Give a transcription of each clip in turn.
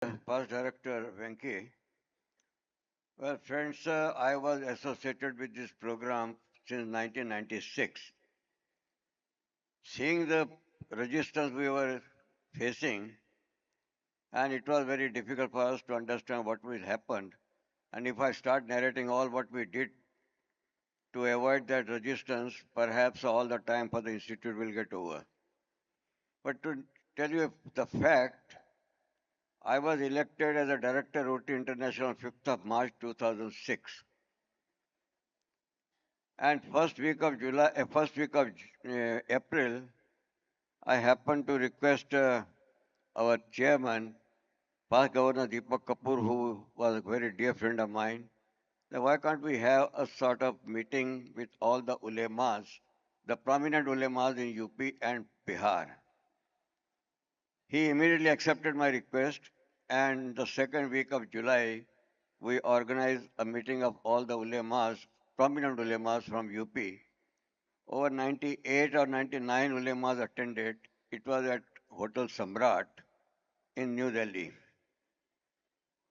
Past Director Venki. Well, friends, I was associated with this program since 1996. Seeing the resistance we were facing, and it was very difficult for us to understand what will happen. And if I start narrating all what we did to avoid that resistance, perhaps all the time for the institute will get over. But to tell you the fact, I was elected as a director Rotary International on 5th of March 2006. And first week of April, I happened to request our chairman, past Governor Deepak Kapoor, who was a very dear friend of mine, that why can't we have a sort of meeting with all the ulemas, the prominent ulemas in UP and Bihar. He immediately accepted my request, and the second week of July, we organized a meeting of all the ulemas, prominent ulemas from UP. Over 98 or 99 ulemas attended. It was at Hotel Samrat in New Delhi.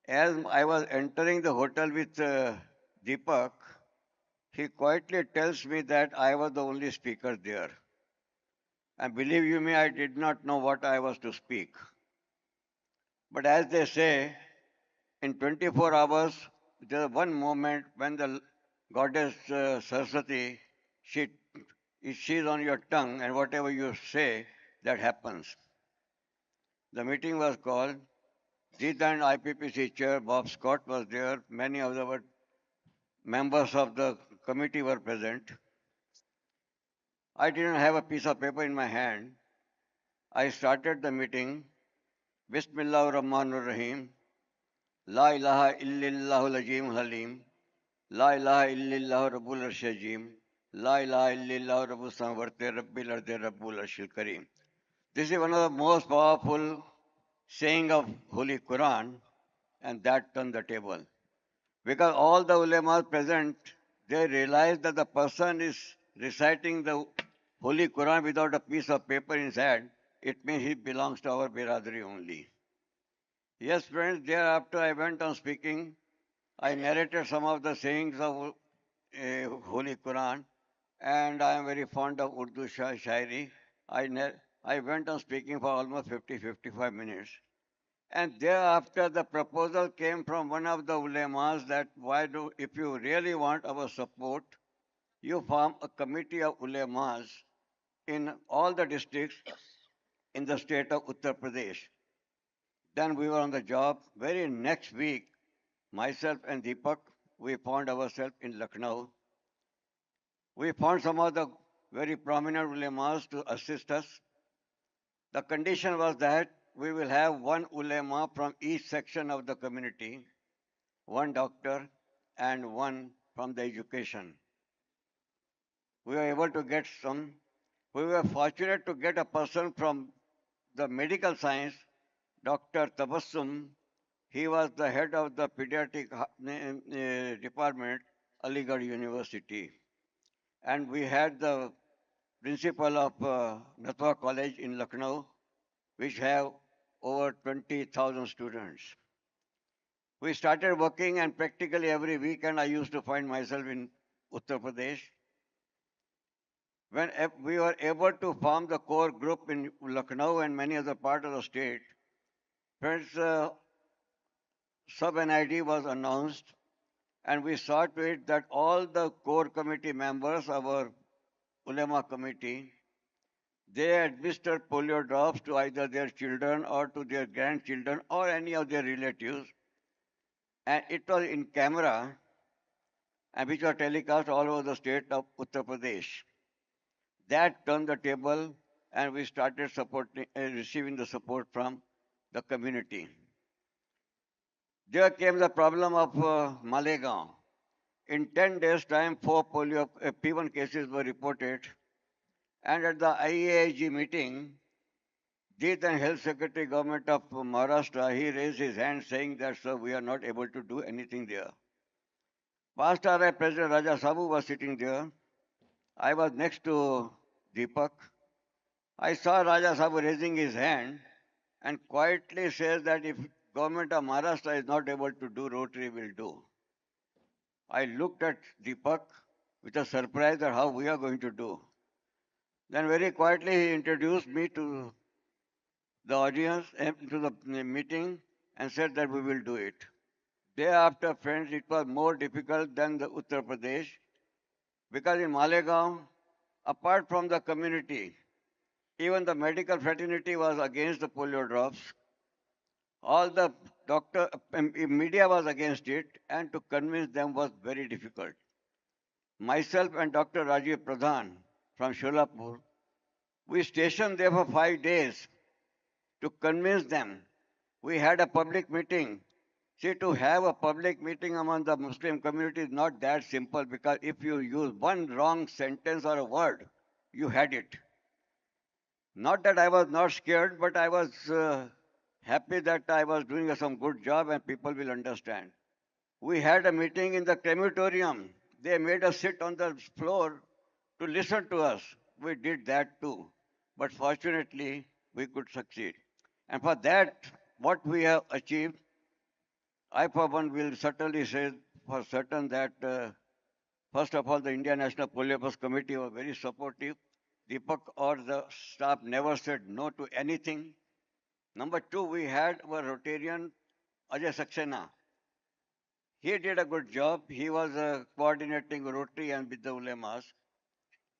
As I was entering the hotel with Deepak, he quietly tells me that I was the only speaker there. And believe you me, I did not know what I was to speak. But as they say, in 24 hours, there's one moment when the goddess Saraswati, she, she's on your tongue, and whatever you say, that happens. The meeting was called. Jit and IPPC chair Bob Scott was there. Many of the members of the committee were present. I didn't have a piece of paper in my hand. I started the meeting. Bismillah ar-Rahman ar-Rahim. La ilaha illallahul ajim halim. La ilaha illallah rabbul arshajim. La ilaha illallah rabbul samavarte rabbil arde rabbul arshil kareem. This is one of the most powerful saying of Holy Quran, and that turned the table. Because all the ulemas present, they realized that the person is reciting the Holy Quran without a piece of paper in his hand. It means he belongs to our Biradari only. Yes, friends, thereafter I went on speaking. I narrated some of the sayings of Holy Quran, and I am very fond of Urdu Shairi. I went on speaking for almost 50-55 minutes. And thereafter, the proposal came from one of the ulemas that if you really want our support, you form a committee of ulemas in all the districts in the state of Uttar Pradesh. Then we were on the job. Very next week, myself and Deepak, we found ourselves in Lucknow. We found some of the very prominent ulemas to assist us. The condition was that we will have one ulema from each section of the community, one doctor, and one from the education. We were able to get some. We were fortunate to get a person from the medical science, Dr. Tabassum. He was the head of the pediatric department, Aligarh University. And we had the principal of Natwa College in Lucknow, which have over 20,000 students. We started working, and practically every weekend I used to find myself in Uttar Pradesh. When we were able to form the core group in Lucknow and many other parts of the state, friends, sub-NID was announced, and we saw to it that all the core committee members, our ulema committee, they administered polio drops to either their children or to their grandchildren or any of their relatives. And it was in camera, and which was telecast all over the state of Uttar Pradesh. That turned the table, and we started receiving the support from the community. There came the problem of Malegaon. In 10 days' time, 4 polio P1 cases were reported. And at the IAIG meeting, Jit and Health Secretary Government of Maharashtra, he raised his hand saying that, sir, we are not able to do anything there. Past RI President Raja Sabu was sitting there. I was next to Deepak. I saw Raja Sabu raising his hand and quietly says that if government of Maharashtra is not able to do, Rotary will do. I looked at Deepak with a surprise at how we are going to do. Then very quietly he introduced me to the audience, to the meeting, and said that we will do it. Thereafter, friends, it was more difficult than the Uttar Pradesh because in Malegaon, apart from the community, even the medical fraternity was against the polio drops. All the media was against it, and to convince them was very difficult. Myself and Dr. Rajiv Pradhan from Sholapur, we stationed there for 5 days to convince them. We had a public meeting. See, to have a public meeting among the Muslim community is not that simple because if you use one wrong sentence or a word, you had it. Not that I was not scared, but I was happy that I was doing some good job and people will understand. We had a meeting in the crematorium. They made us sit on the floor to listen to us. We did that too. But fortunately, we could succeed. And for that, what we have achieved, I for one will certainly say for certain that first of all, the India National Polio Plus Committee was very supportive. Deepak or the staff never said no to anything. Number two, we had our Rotarian Ajay Saxena. He did a good job. He was coordinating Rotary and with the ulemas.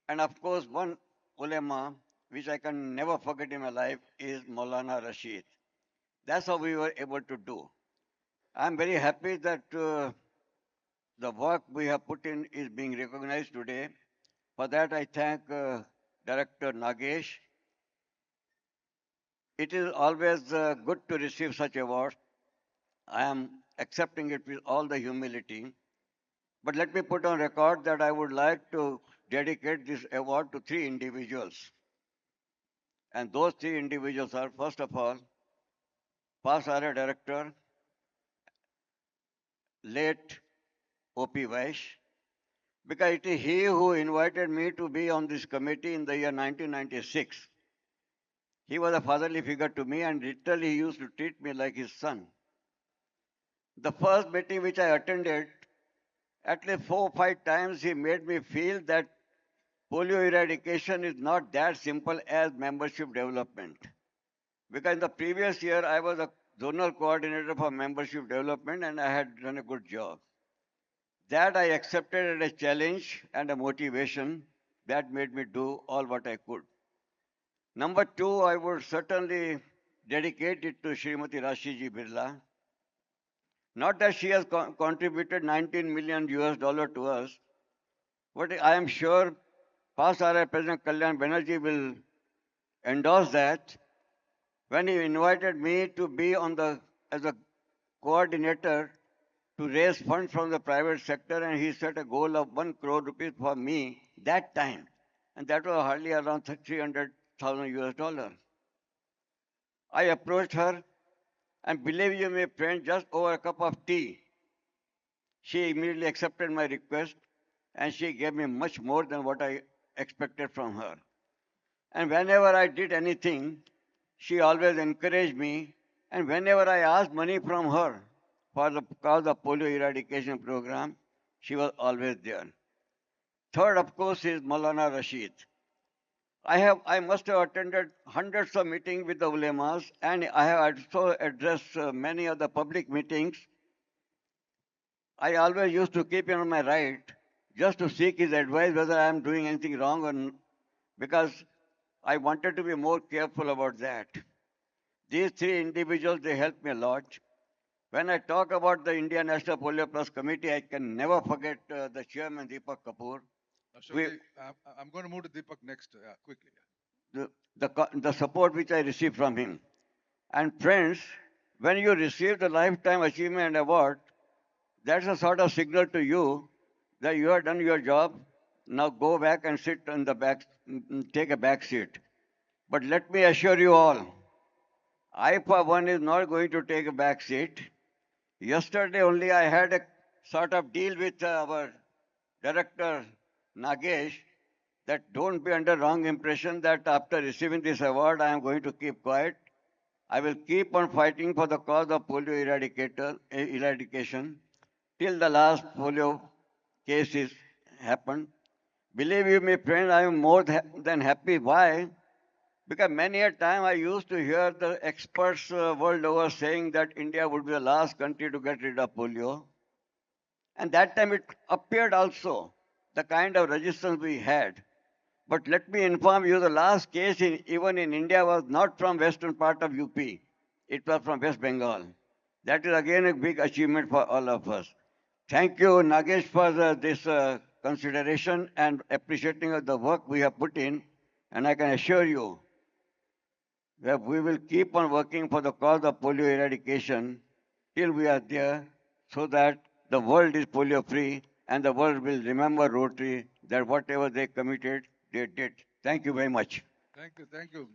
And of course, one ulema, which I can never forget in my life, is Maulana Rashid. That's how we were able to do. I'm very happy that the work we have put in is being recognized today. For that, I thank Director Nagesh. It is always good to receive such awards. I am accepting it with all the humility. But let me put on record that I would like to dedicate this award to three individuals. And those three individuals are, first of all, past RA Director, late O.P. Vaish, because it is he who invited me to be on this committee in the year 1996. He was a fatherly figure to me and literally he used to treat me like his son. The first meeting which I attended, at least 4 or 5 times he made me feel that polio eradication is not that simple as membership development. Because in the previous year I was a zonal coordinator for membership development and I had done a good job. That I accepted as a challenge and a motivation that made me do all what I could. Number two, I would certainly dedicate it to Srimati Rashiji Birla. Not that she has contributed 19 million US dollar to us, but I am sure past RI President Kalyan Banerjee will endorse that. When he invited me to be as a coordinator to raise funds from the private sector, and he set a goal of 1 crore rupees for me that time, and that was hardly around 300,000 US dollar. I approached her, and believe you me, friend, just over a cup of tea, she immediately accepted my request, and she gave me much more than what I expected from her. And whenever I did anything, she always encouraged me, and whenever I asked money from her for the cause of polio eradication program, she was always there. Third, of course, is Maulana Rashid. I must have attended hundreds of meetings with the ulemas, and I have also addressed many of the public meetings. I always used to keep him on my right just to seek his advice whether I am doing anything wrong or because I wanted to be more careful about that. These three individuals, they helped me a lot. When I talk about the India National Polio Plus Committee, I can never forget the chairman, Deepak Kapoor. I'm going to move to Deepak next, quickly. The support which I received from him. And friends, when you receive the Lifetime Achievement Award, that's a sort of signal to you that you have done your job. Now go back and sit in the back, take a back seat. But let me assure you all, I for one is not going to take a back seat. Yesterday only I had a sort of deal with our director Nagesh that don't be under wrong impression that after receiving this award I am going to keep quiet. I will keep on fighting for the cause of polio eradication till the last polio case is happened. Believe you me, friend, I am more than happy. Why? Because many a time I used to hear the experts world over saying that India would be the last country to get rid of polio. And that time it appeared also the kind of resistance we had. But let me inform you, the last case even in India was not from western part of UP. It was from West Bengal. That is again a big achievement for all of us. Thank you, Nagesh, for this consideration and appreciating of the work we have put in. And I can assure you that we will keep on working for the cause of polio eradication till we are there so that the world is polio free and the world will remember Rotary that whatever they committed, they did. Thank you very much. Thank you. Thank you.